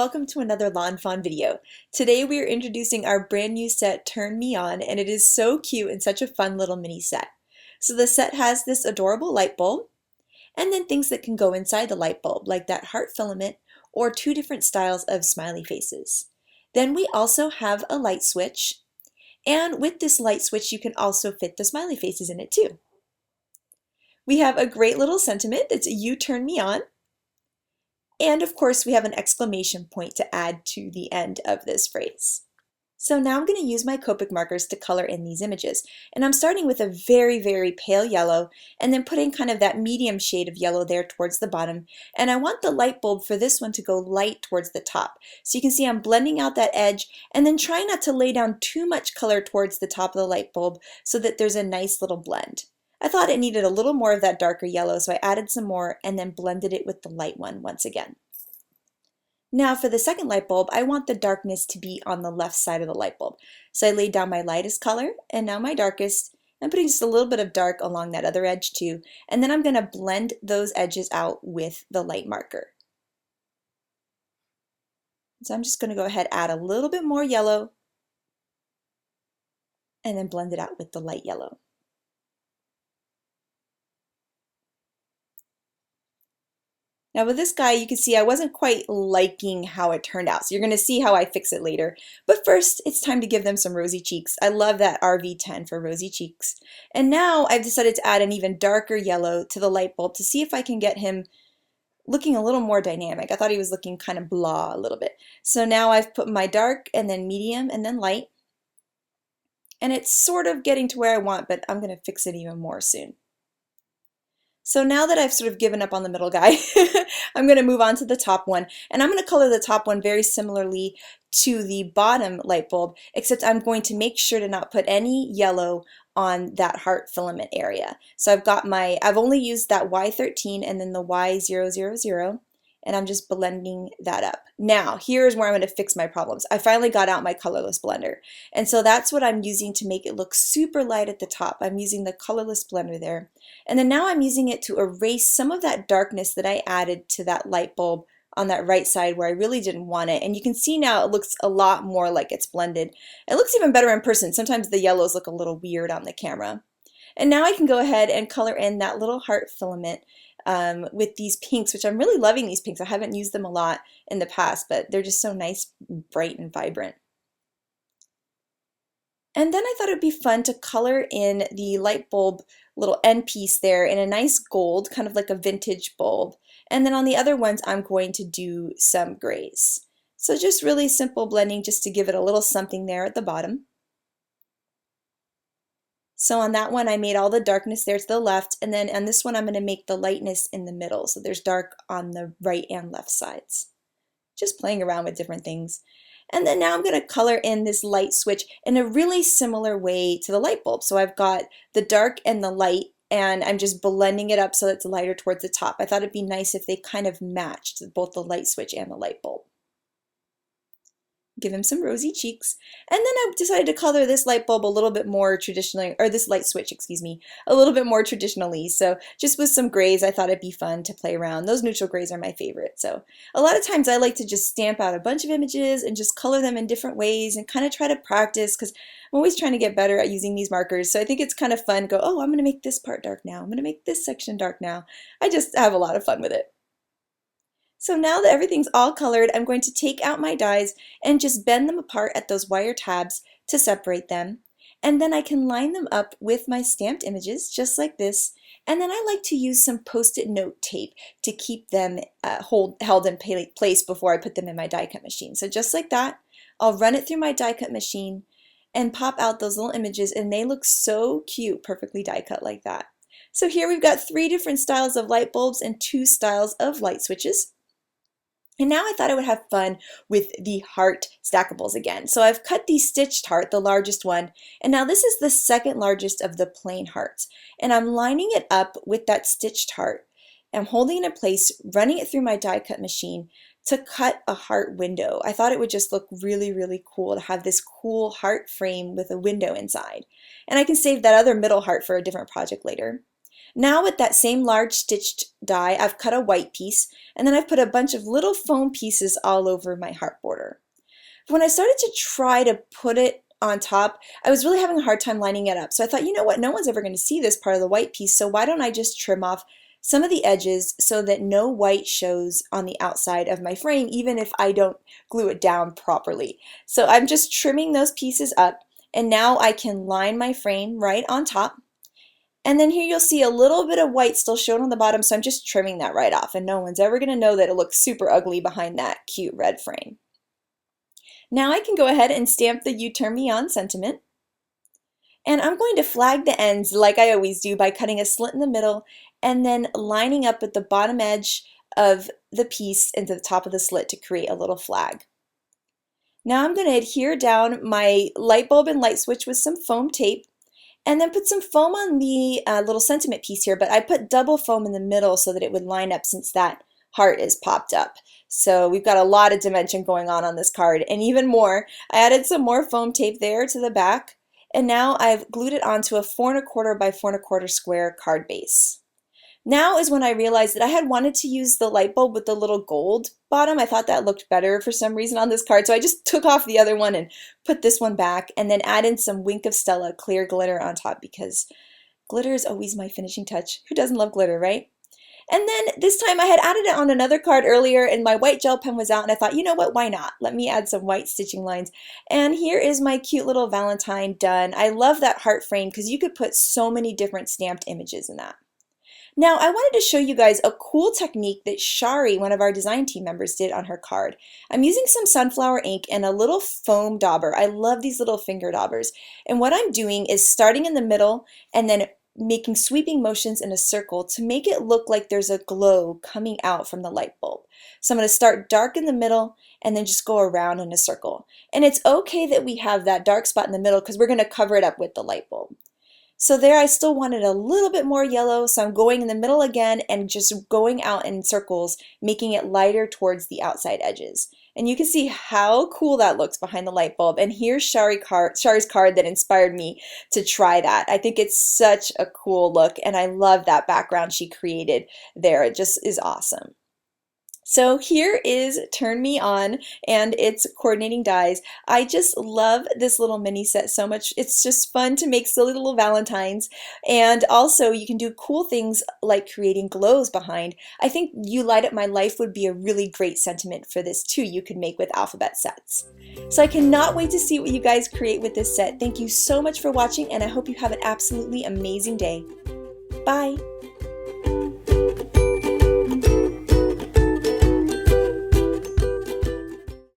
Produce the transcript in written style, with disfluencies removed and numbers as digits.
welcome to another Lawn Fawn video. Today we are introducing our brand new set, Turn Me On, and it is so cute and such a fun little mini set. So the set has this adorable light bulb, and then things that can go inside the light bulb, like that heart filament or two different styles of smiley faces. Then we also have a light switch, and with this light switch you can also fit the smiley faces in it too. We have a great little sentiment that's "You turn me on." And of course, we have an exclamation point to add to the end of this phrase. So now I'm going to use my Copic markers to color in these images. And I'm starting with a very pale yellow and then putting kind of that medium shade of yellow there towards the bottom. And I want the light bulb for this one to go light towards the top. So you can see I'm blending out that edge and then trying not to lay down too much color towards the top of the light bulb so that there's a nice little blend. I thought it needed a little more of that darker yellow, so I added some more and then blended it with the light one once again. Now for the second light bulb, I want the darkness to be on the left side of the light bulb. So I laid down my lightest color and now my darkest. I'm putting just a little bit of dark along that other edge too, and then I'm going to blend those edges out with the light marker. So I'm just going to go ahead and add a little bit more yellow and then blend it out with the light yellow. Now with this guy, you can see I wasn't quite liking how it turned out, so you're going to see how I fix it later. But first, it's time to give them some rosy cheeks. I love that RV10 for rosy cheeks. And now I've decided to add an even darker yellow to the light bulb to see if I can get him looking a little more dynamic. I thought he was looking kind of blah a little bit. So now I've put my dark and then medium and then light. And it's sort of getting to where I want, but I'm going to fix it even more soon. So now that I've sort of given up on the middle guy, I'm going to move on to the top one. And I'm going to color the top one very similarly to the bottom light bulb, except I'm going to make sure to not put any yellow on that heart filament area. So I've only used that Y13 and then the Y000, and I'm just blending that up. Now, here's where I'm going to fix my problems. I finally got out my colorless blender. And so that's what I'm using to make it look super light at the top. I'm using the colorless blender there. And then now I'm using it to erase some of that darkness that I added to that light bulb on that right side where I really didn't want it. And you can see now it looks a lot more like it's blended. It looks even better in person. Sometimes the yellows look a little weird on the camera. And now I can go ahead and color in that little heart filament with these pinks, which I'm really loving these pinks. I haven't used them a lot in the past, but they're just so nice, bright, and vibrant. And then I thought it would be fun to color in the light bulb little end piece there in a nice gold, kind of like a vintage bulb. And then on the other ones, I'm going to do some grays. So just really simple blending just to give it a little something there at the bottom. So on that one, I made all the darkness there to the left, and then on this one, I'm going to make the lightness in the middle. So there's dark on the right and left sides. Just playing around with different things. And then now I'm going to color in this light switch in a really similar way to the light bulb. So I've got the dark and the light, and I'm just blending it up so it's lighter towards the top. I thought it'd be nice if they kind of matched both the light switch and the light bulb. Give him some rosy cheeks. And then I decided to color this light bulb a little bit more traditionally, or this light switch, excuse me, a little bit more traditionally. So just with some grays, I thought it'd be fun to play around. Those neutral grays are my favorite. So a lot of times I like to just stamp out a bunch of images and just color them in different ways and kind of try to practice, because I'm always trying to get better at using these markers. So I think it's kind of fun to go, oh, I'm going to make this part dark now. I'm going to make this section dark now. I just have a lot of fun with it. So now that everything's all colored, I'm going to take out my dies and just bend them apart at those wire tabs to separate them. And then I can line them up with my stamped images, just like this. And then I like to use some Post-it note tape to keep them held in place before I put them in my die cut machine. So just like that, I'll run it through my die cut machine and pop out those little images, and they look so cute, perfectly die cut like that. So here we've got 3 different styles of light bulbs and 2 styles of light switches. And now I thought I would have fun with the Heart Stackables again. So I've cut the stitched heart, the largest one, and now this is the second largest of the plain hearts. And I'm lining it up with that stitched heart. I'm holding it in place, running it through my die cut machine to cut a heart window. I thought it would just look really cool to have this cool heart frame with a window inside. And I can save that other middle heart for a different project later. Now with that same large stitched die, I've cut a white piece, and then I've put a bunch of little foam pieces all over my heart border. When I started to try to put it on top, I was really having a hard time lining it up. So I thought, you know what, no one's ever going to see this part of the white piece, so why don't I just trim off some of the edges so that no white shows on the outside of my frame, even if I don't glue it down properly. So I'm just trimming those pieces up, and now I can line my frame right on top. And then here you'll see a little bit of white still shown on the bottom, so I'm just trimming that right off, and no one's ever going to know that it looks super ugly behind that cute red frame. Now I can go ahead and stamp the "You Turn Me On" sentiment. And I'm going to flag the ends like I always do by cutting a slit in the middle and then lining up with the bottom edge of the piece into the top of the slit to create a little flag. Now I'm going to adhere down my light bulb and light switch with some foam tape and then put some foam on the little sentiment piece here, but I put double foam in the middle so that it would line up since that heart is popped up. So we've got a lot of dimension going on this card, and even more. I added some more foam tape there to the back, and now I've glued it onto a 4 1/4 by 4 1/4 square card base. Now is when I realized that I had wanted to use the light bulb with the little gold bottom. I thought that looked better for some reason on this card, so I just took off the other one and put this one back, and then added some Wink of Stella clear glitter on top because glitter is always my finishing touch. Who doesn't love glitter, right? And then this time I had added it on another card earlier and my white gel pen was out, and I thought, you know what, why not? Let me add some white stitching lines. And here is my cute little Valentine done. I love that heart frame because you could put so many different stamped images in that. Now I wanted to show you guys a cool technique that Shari, one of our design team members, did on her card. I'm using some sunflower ink and a little foam dauber. I love these little finger daubers. And what I'm doing is starting in the middle and then making sweeping motions in a circle to make it look like there's a glow coming out from the light bulb. So I'm going to start dark in the middle and then just go around in a circle. And it's okay that we have that dark spot in the middle because we're going to cover it up with the light bulb. So there I still wanted a little bit more yellow, so I'm going in the middle again and just going out in circles, making it lighter towards the outside edges. And you can see how cool that looks behind the light bulb. And here's Shari's card that inspired me to try that. I think it's such a cool look, and I love that background she created there. It just is awesome. So here is Turn Me On and its coordinating dies. I just love this little mini set so much. It's just fun to make silly little Valentines, and also you can do cool things like creating glows behind. I think You Light Up My Life would be a really great sentiment for this too. You could make with alphabet sets. So I cannot wait to see what you guys create with this set. Thank you so much for watching, and I hope you have an absolutely amazing day. Bye!